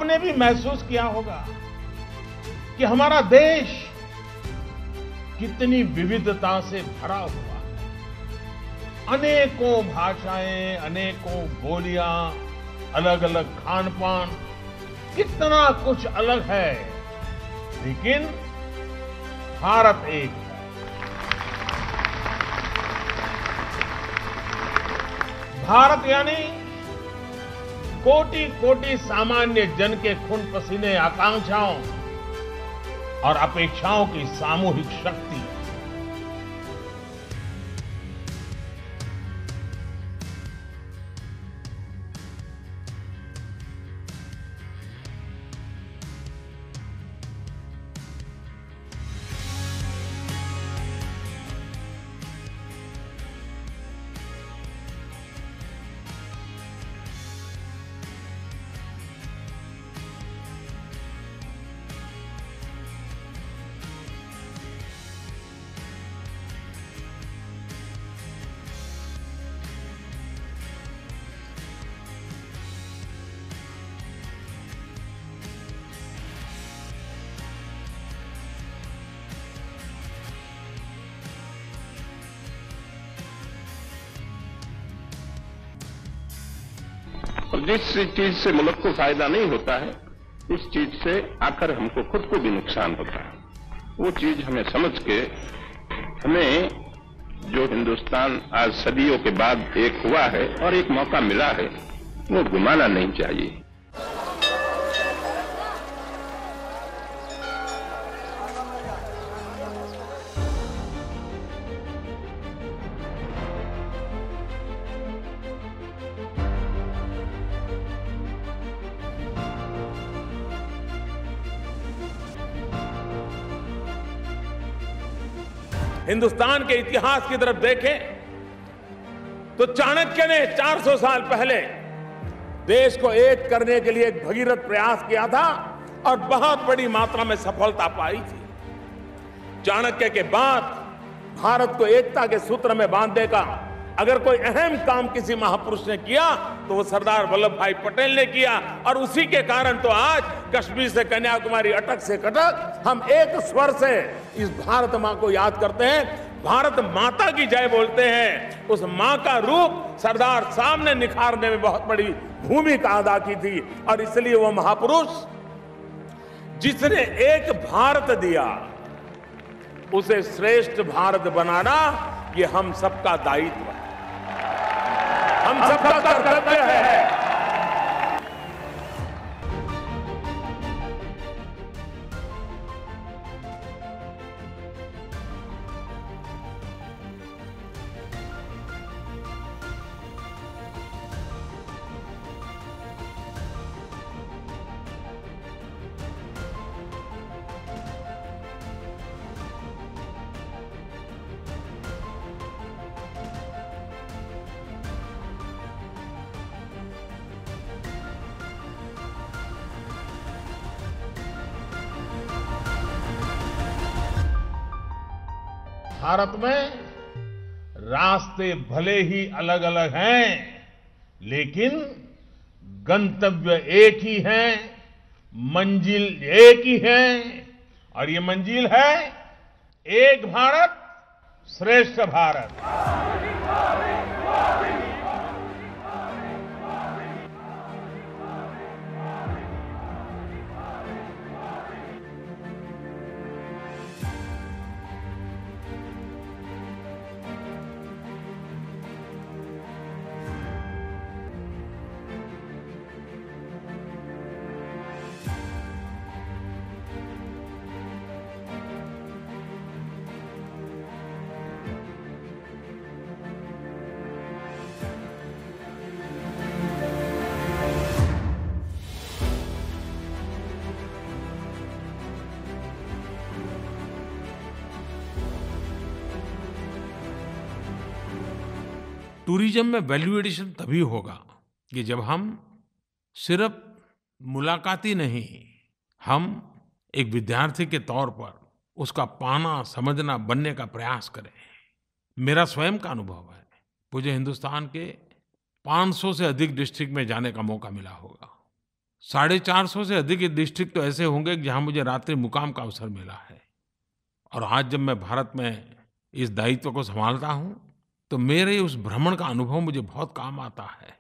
आपने भी महसूस किया होगा कि हमारा देश कितनी विविधता से भरा हुआ है। अनेकों भाषाएं, अनेकों बोलियां, अलग अलग खान-पान, कितना कुछ अलग है, लेकिन भारत एक है। भारत यानी कोटि-कोटि सामान्य जन के खून पसीने, आकांक्षाओं और अपेक्षाओं की सामूहिक शक्ति। और जिस चीज से मुल्क को फायदा नहीं होता है, उस चीज से आकर हमको खुद को भी नुकसान होता है। वो चीज हमें समझ के, हमें जो हिंदुस्तान आज सदियों के बाद एक हुआ है और एक मौका मिला है, वो घुमाना नहीं चाहिए। हिंदुस्तान के इतिहास की तरफ देखें तो चाणक्य ने 400 साल पहले देश को एक करने के लिए एक भगीरथ प्रयास किया था और बहुत बड़ी मात्रा में सफलता पाई थी। चाणक्य के बाद भारत को एकता के सूत्र में बांधने का अगर कोई अहम काम किसी महापुरुष ने किया तो वो सरदार वल्लभ भाई पटेल ने किया, और उसी के कारण तो आज कश्मीर से कन्याकुमारी, अटक से कटक, हम एक स्वर से इस भारत मां को याद करते हैं, भारत माता की जय बोलते हैं। उस मां का रूप सरदार साहब ने निखारने में बहुत बड़ी भूमिका अदा की थी, और इसलिए वो महापुरुष जिसने एक भारत दिया, उसे श्रेष्ठ भारत बनाना ये हम सबका दायित्व है, हम सबका कर्तव्य है। भारत में रास्ते भले ही अलग अलग हैं, लेकिन गंतव्य एक ही है, मंजिल एक ही है, और ये मंजिल है एक भारत श्रेष्ठ भारत। टूरिज्म में वैल्यू एडिशन तभी होगा कि जब हम सिर्फ मुलाकाती नहीं, हम एक विद्यार्थी के तौर पर उसका पाना, समझना, बनने का प्रयास करें। मेरा स्वयं का अनुभव है, मुझे हिंदुस्तान के 500 से अधिक डिस्ट्रिक्ट में जाने का मौका मिला होगा। 450 से अधिक डिस्ट्रिक्ट तो ऐसे होंगे जहाँ मुझे रात्रि मुक़ाम का अवसर मिला है। और आज जब मैं भारत में इस दायित्व को संभालता हूँ, तो मेरे उस भ्रमण का अनुभव मुझे बहुत काम आता है।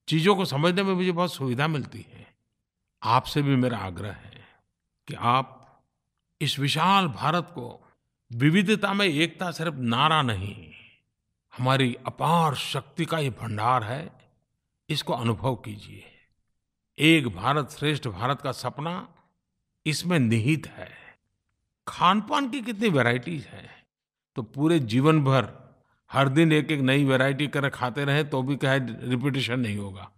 चीज़ों को समझने में मुझे बहुत सुविधा मिलती है। आपसे भी मेरा आग्रह है कि आप इस विशाल भारत को विविधता में एकता सिर्फ नारा नहीं, हमारी अपार शक्ति का ये भंडार है, इसको अनुभव कीजिए। एक भारत श्रेष्ठ भारत का सपना इसमें निहित है। खानपान की कितनी वैराइटीज हैं, तो पूरे जीवन भर हर दिन एक-एक नई वैरायटी कर खाते रहें तो भी कहे रिपीटिशन नहीं होगा।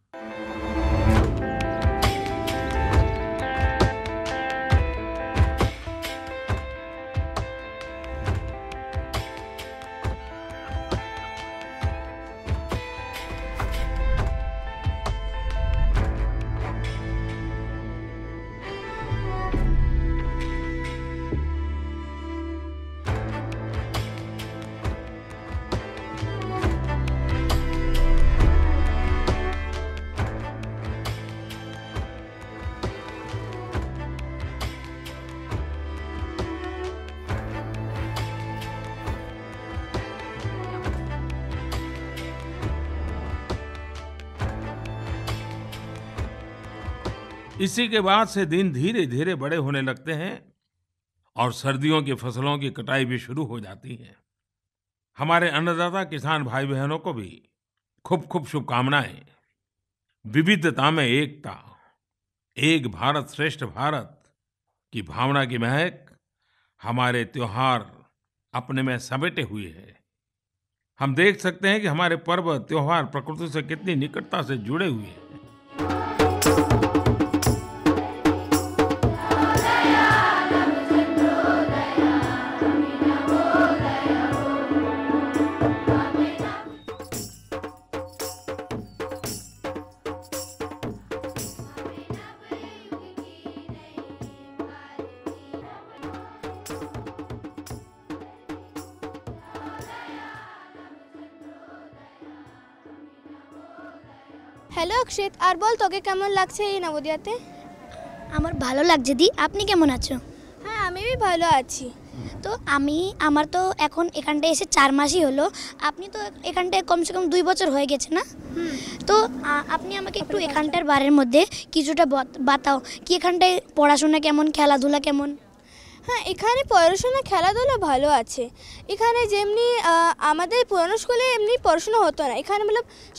इसी के बाद से दिन धीरे-धीरे बड़े होने लगते हैं और सर्दियों की फसलों की कटाई भी शुरू हो जाती है। हमारे अन्नदाता किसान भाई बहनों को भी खूब-खूब शुभकामनाएं। विविधता में एकता, एक भारत श्रेष्ठ भारत की भावना की महक हमारे त्योहार अपने में समेटे हुए है। हम देख सकते हैं कि हमारे पर्व त्योहार प्रकृति से कितनी निकटता से जुड़े हुए हैं। হ্যালো অক্ষিত, আর বল তোকে কেমন লাগছে এই নবোদয়াতে? আমার ভালো লাগছে দি। আপনি কেমন আছো? হ্যাঁ, আমি ভালো আছি। তো আমার তো এখন এখানটায় এসে 4 মাসই হলো। আপনি তো এখানটায় কমসে কম 2 বছর হয়ে গেছে না? তো আপনি আমাকে একটু এখানটার বারের মধ্যে কিছুটা বাতাও কি এখানটায় পড়াশোনা কেমন, খেলাধুলা কেমন? হ্যাঁ, এখানে পড়াশোনা খেলাধুলা ভালো আছে। এখানে যেমনি আমাদের পুরনো স্কুলে এমনি পড়াশোনা হতো না, এখানে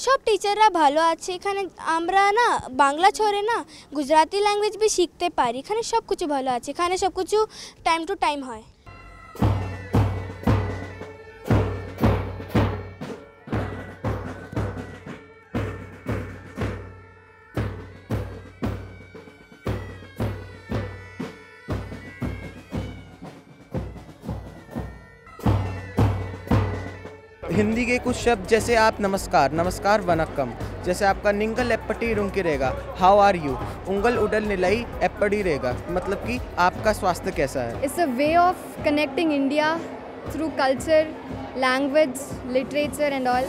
সব টিচাররা ভালো আছে। এখানে আমরা না বাংলা ছড়ে না গুজরাটি ল্যাঙ্গুয়েজ भी শিখতে পারি। এখানে সব কিছু ভালো আছে, এখানে সব কিছু টাইম টু টাইম হয়। हिंदी के कुछ शब्द जैसे आप नमस्कार, नमस्कार वनक्कम, जैसे आपका निंगल एप्पटी रुंकिरेगा, हाउ आर यू, उंगल उडल निलाई एप्पड़ी रेगा, मतलब कि आपका स्वास्थ्य कैसा है। It's a way of connecting India through culture, language, literature and all.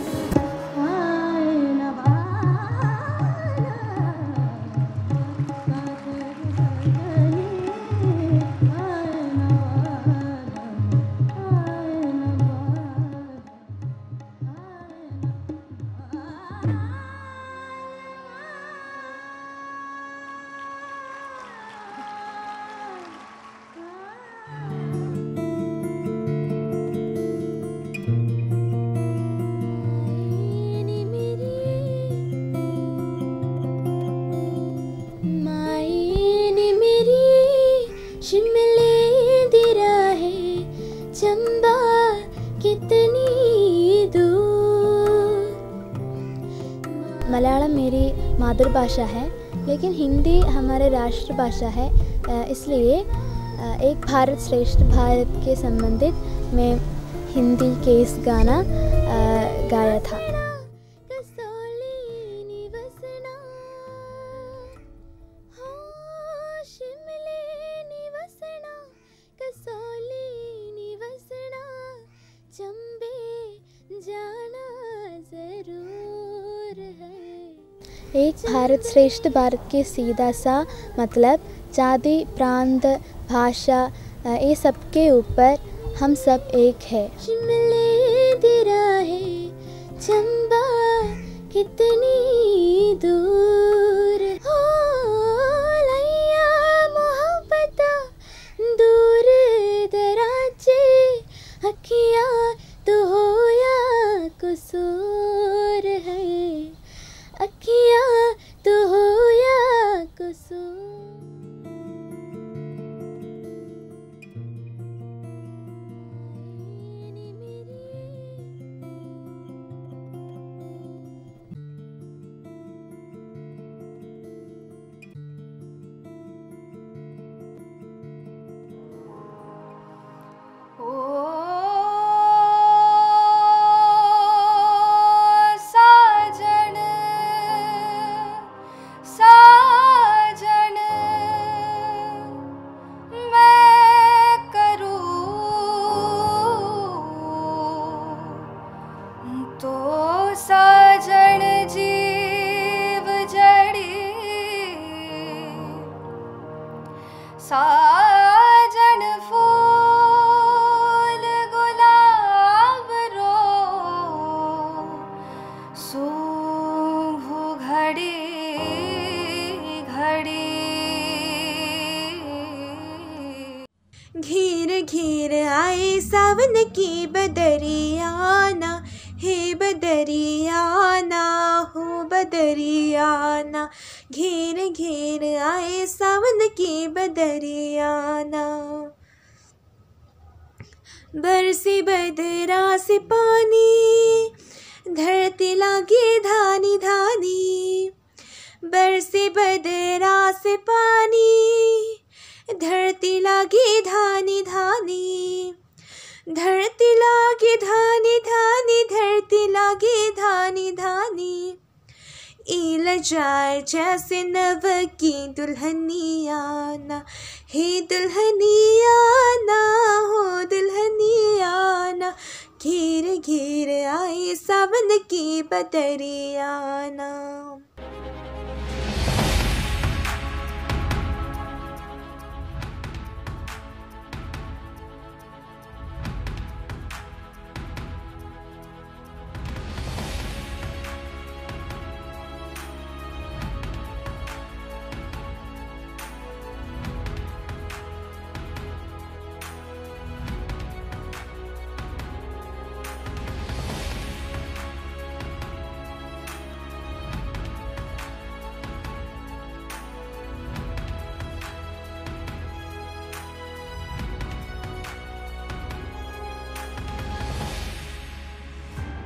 Malayalam मेरी मातृभाषा है, लेकिन हिंदी हमारे राष्ट्रभाषा है। इसलिए एक भारत श्रेष्ठ भारत के संबंधित मैं हिंदी के इस गाना गाया था। एक भारत श्रेष्ठ भारत के सीधा सा मतलब जाति प्रांत भाषा ये सब के ऊपर हम सब एक है। शिमले दी राहें चंबा कितनी दूर हो, लैया मोहब्बता दूर दराजे, अखिया तो हो या कसूर है, अखिया तो हो या कसूर। साजन फूल गुलाब रो, सूंघू घड़ी घड़ी। घिर घिर आए सावन की बदरियाना, हे बदरियाना हो बदरियाना। घेर घेर आए सावन की बदरियाना, बरसे बदरा से पानी, धरती लागे धानी धानी। बरसे बदरा से पानी, धरती लागे धानी धानी। धरती लागे धानी धानी, धरती लागे धानी धानी। ईल जाए जैसे नव की दुल्हनियाना, हे दुल्हनियाना हो दुल्हनियाना। घेर घेर आए सावन की बदरियाना।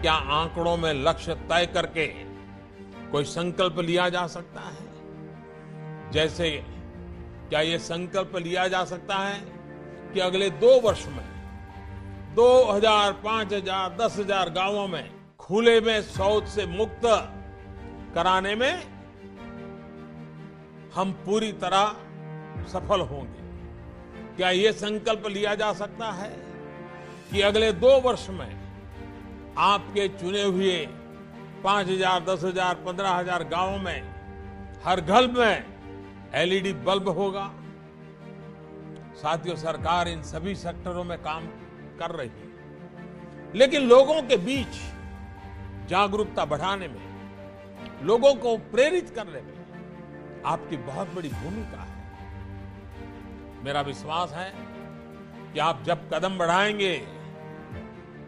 क्या आंकड़ों में लक्ष्य तय करके कोई संकल्प लिया जा सकता है? जैसे क्या ये संकल्प लिया जा सकता है कि अगले 2 वर्ष में 2000, 5000, 10,000 गांवों में खुले में शौच से मुक्त कराने में हम पूरी तरह सफल होंगे? क्या ये संकल्प लिया जा सकता है कि अगले 2 वर्ष में आपके चुने हुए 5,000, 10,000, 15,000 गांवों में हर घर में एलईडी बल्ब होगा? साथियों, सरकार इन सभी सेक्टरों में काम कर रही है, लेकिन लोगों के बीच जागरूकता बढ़ाने में, लोगों को प्रेरित करने में आपकी बहुत बड़ी भूमिका है। मेरा विश्वास है कि आप जब कदम बढ़ाएंगे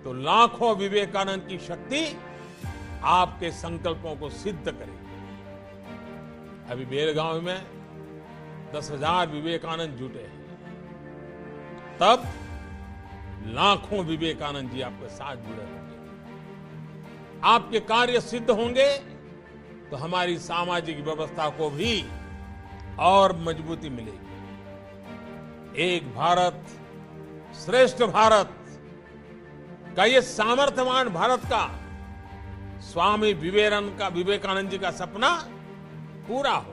तो लाखों विवेकानंद की शक्ति आपके संकल्पों को सिद्ध करेगी। अभी बेलगांव में 10,000 विवेकानंद जुटे हैं, तब लाखों विवेकानंद जी आपके साथ जुड़े होंगे। आपके कार्य सिद्ध होंगे तो हमारी सामाजिक व्यवस्था को भी और मजबूती मिलेगी। एक भारत श्रेष्ठ भारत का ये सामर्थ्यवान भारत का स्वामी विवेकानंद जी का सपना पूरा हो।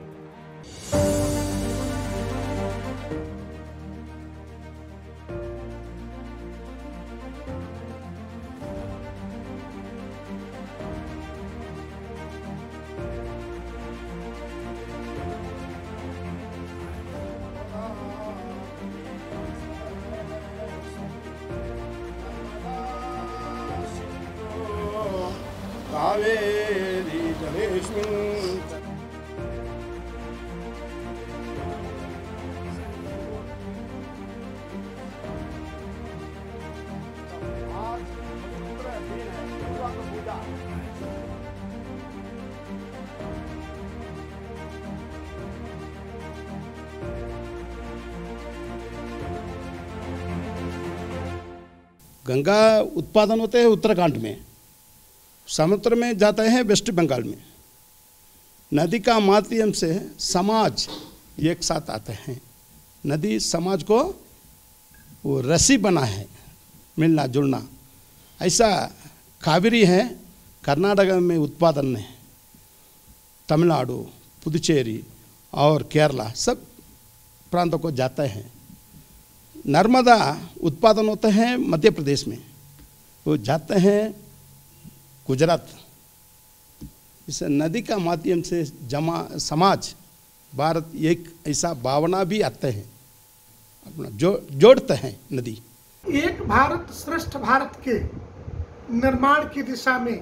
कावेरी जलेस्मिन्। गंगा उत्पादन होते हैं उत्तराखंड में, समुद्र में जाते हैं वेस्ट बंगाल में। नदी का माध्यम से समाज एक साथ आते हैं। नदी समाज को वो रस्सी बना है, मिलना जुलना। ऐसा कावेरी है कर्नाटक में उत्पादन है, तमिलनाडु, पुदुचेरी और केरला सब प्रांतों को जाते हैं। नर्मदा उत्पादन होते हैं मध्य प्रदेश में, वो जाते हैं गुजरात। इस नदी का माध्यम से समाज भारत एक ऐसा भावना भी आते हैं, अपना जोड़ते हैं नदी। एक भारत श्रेष्ठ भारत के निर्माण की दिशा में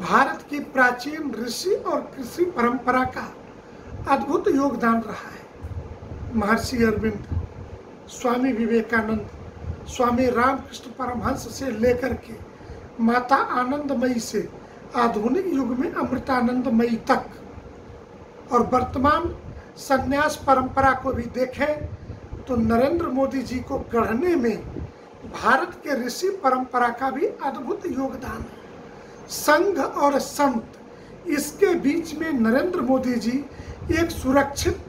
भारत की प्राचीन ऋषि और कृषि परंपरा का अद्भुत योगदान रहा है। महर्षि अरविंद, स्वामी विवेकानंद, स्वामी रामकृष्ण परमहंस से लेकर के माता आनंदमयी से आधुनिक युग में अमृतानंदमयी तक, और वर्तमान संन्यास परंपरा को भी देखें तो नरेंद्र मोदी जी को गढ़ने में भारत के ऋषि परंपरा का भी अद्भुत योगदान है। संघ और संत, इसके बीच में नरेंद्र मोदी जी एक सुरक्षित,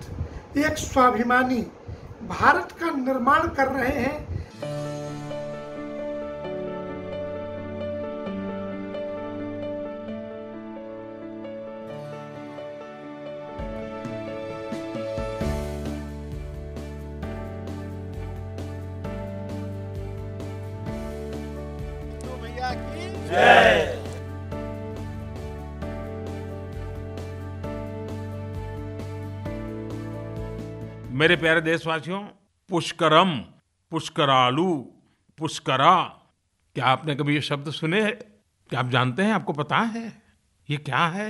एक स्वाभिमानी भारत का निर्माण कर रहे हैं। तो भैया की जय। मेरे प्यारे देशवासियों, पुष्करम, पुष्करालू, पुष्करा, क्या आपने कभी ये शब्द सुने? क्या आप जानते हैं? आपको पता है ये क्या है?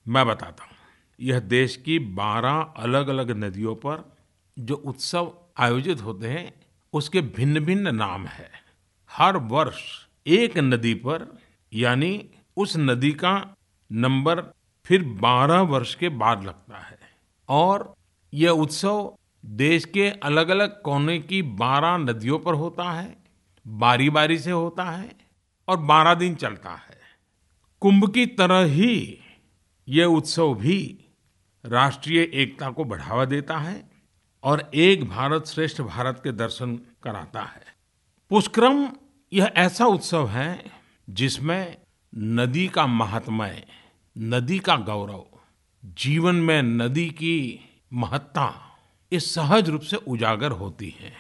मैं बताता हूँ। यह देश की 12 अलग अलग नदियों पर जो उत्सव आयोजित होते हैं उसके भिन्न भिन्न नाम है। हर वर्ष एक नदी पर, यानी उस नदी का नंबर फिर 12 वर्ष के बाद लगता है, और यह उत्सव देश के अलग अलग कोने की 12 नदियों पर होता है, बारी बारी से होता है और 12 दिन चलता है। कुंभ की तरह ही यह उत्सव भी राष्ट्रीय एकता को बढ़ावा देता है और एक भारत श्रेष्ठ भारत के दर्शन कराता है। पुष्करम यह ऐसा उत्सव है जिसमें नदी का महात्म्य, नदी का गौरव, जीवन में नदी की महत्ता इस सहज रूप से उजागर होती है।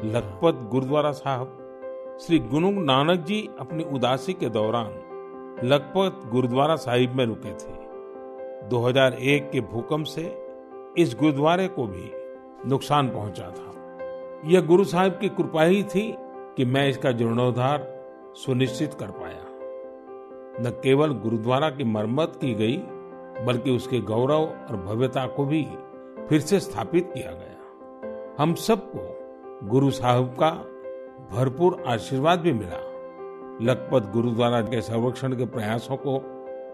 लखपत गुरुद्वारा साहब श्री गुरु नानक जी अपनी उदासी के दौरान लखपत गुरुद्वारा साहिब में रुके थे। 2001 के भूकंप से इस गुरुद्वारे को भी नुकसान पहुंचा था। यह गुरु साहिब की कृपा ही थी कि मैं इसका जीर्णोद्धार सुनिश्चित कर पाया। न केवल गुरुद्वारा की मरम्मत की गई, बल्कि उसके गौरव और भव्यता को भी फिर से स्थापित किया गया। हम सबको गुरु साहब का भरपूर आशीर्वाद भी मिला। लखपत गुरुद्वारा के संरक्षण के प्रयासों को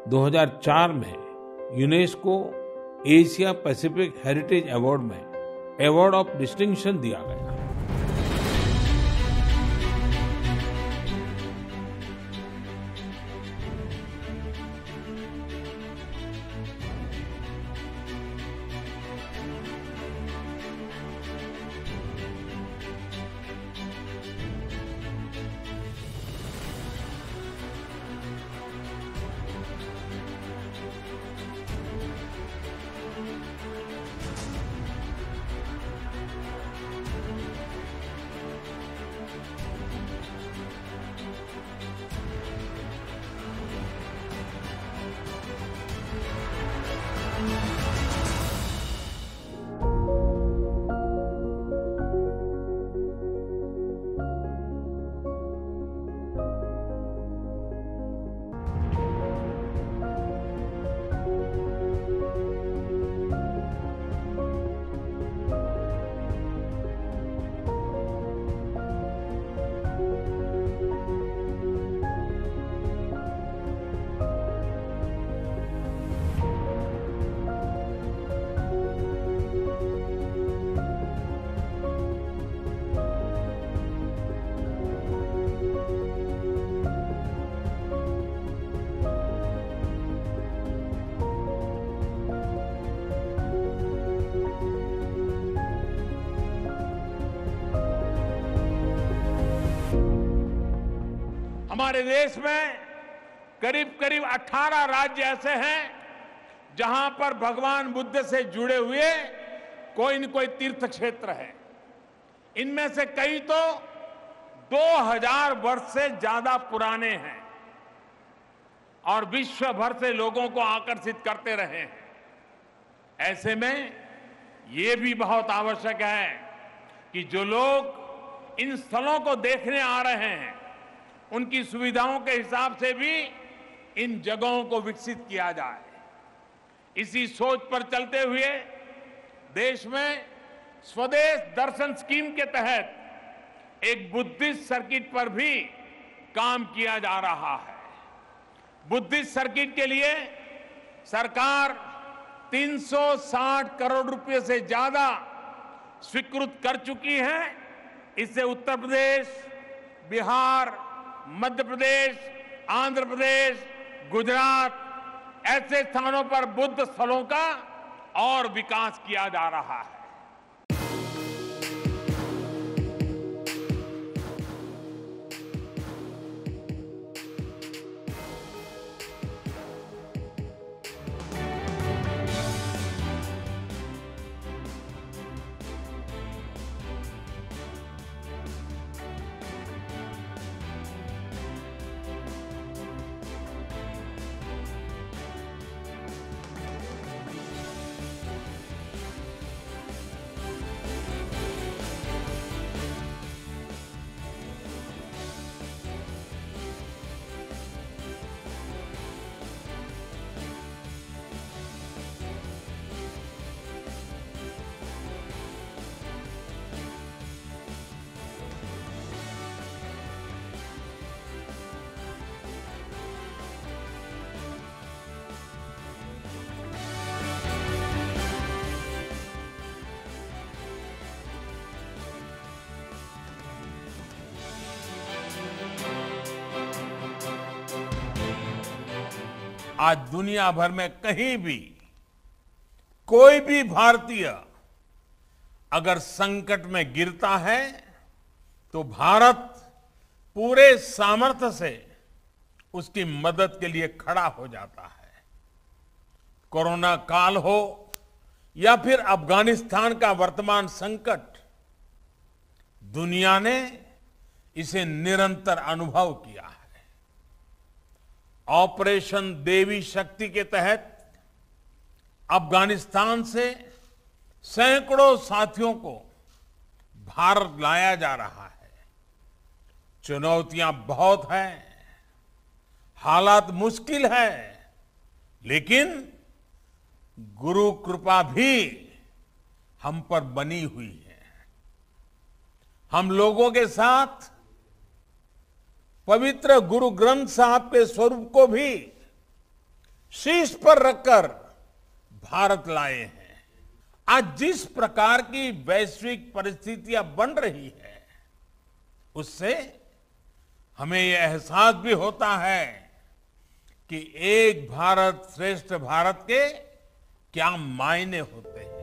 2004 में UNESCO Asia Pacific heritage award में अवार्ड ऑफ डिस्टिंक्शन दिया गया। हमारे देश में करीब करीब 18 राज्य ऐसे हैं जहां पर भगवान बुद्ध से जुड़े हुए कोई न कोई तीर्थ क्षेत्र है। इनमें से कई तो 2000 वर्ष से ज्यादा पुराने हैं और विश्व भर से लोगों को आकर्षित करते रहे हैं। ऐसे में ये भी बहुत आवश्यक है कि जो लोग इन स्थलों को देखने आ रहे हैं उनकी सुविधाओं के हिसाब से भी इन जगहों को विकसित किया जाए। इसी सोच पर चलते हुए देश में स्वदेश दर्शन स्कीम के तहत एक बुद्धिस्ट सर्किट पर भी काम किया जा रहा है। बुद्धिस्ट सर्किट के लिए सरकार 360 करोड़ रुपए से ज्यादा स्वीकृत कर चुकी है। इससे उत्तर प्रदेश, बिहार, मध्य प्रदेश, आंध्र प्रदेश, गुजरात ऐसे स्थानों पर बुद्ध स्थलों का और विकास किया जा रहा है। आज दुनिया भर में कहीं भी कोई भी भारतीय अगर संकट में गिरता है तो भारत पूरे सामर्थ्य से उसकी मदद के लिए खड़ा हो जाता है। कोरोना काल हो या फिर अफगानिस्तान का वर्तमान संकट, दुनिया ने इसे निरंतर अनुभव किया है। ऑपरेशन देवी शक्ति के तहत अफगानिस्तान से सैकड़ों साथियों को भारत लाया जा रहा है। चुनौतियां बहुत हैं, हालात मुश्किल है, लेकिन गुरु कृपा भी हम पर बनी हुई है। हम लोगों के साथ पवित्र गुरु ग्रंथ साहब के स्वरूप को भी शीर्ष पर रखकर भारत लाए हैं। आज जिस प्रकार की वैश्विक परिस्थितियां बन रही है, उससे हमें यह एहसास भी होता है कि एक भारत श्रेष्ठ भारत के क्या मायने होते हैं।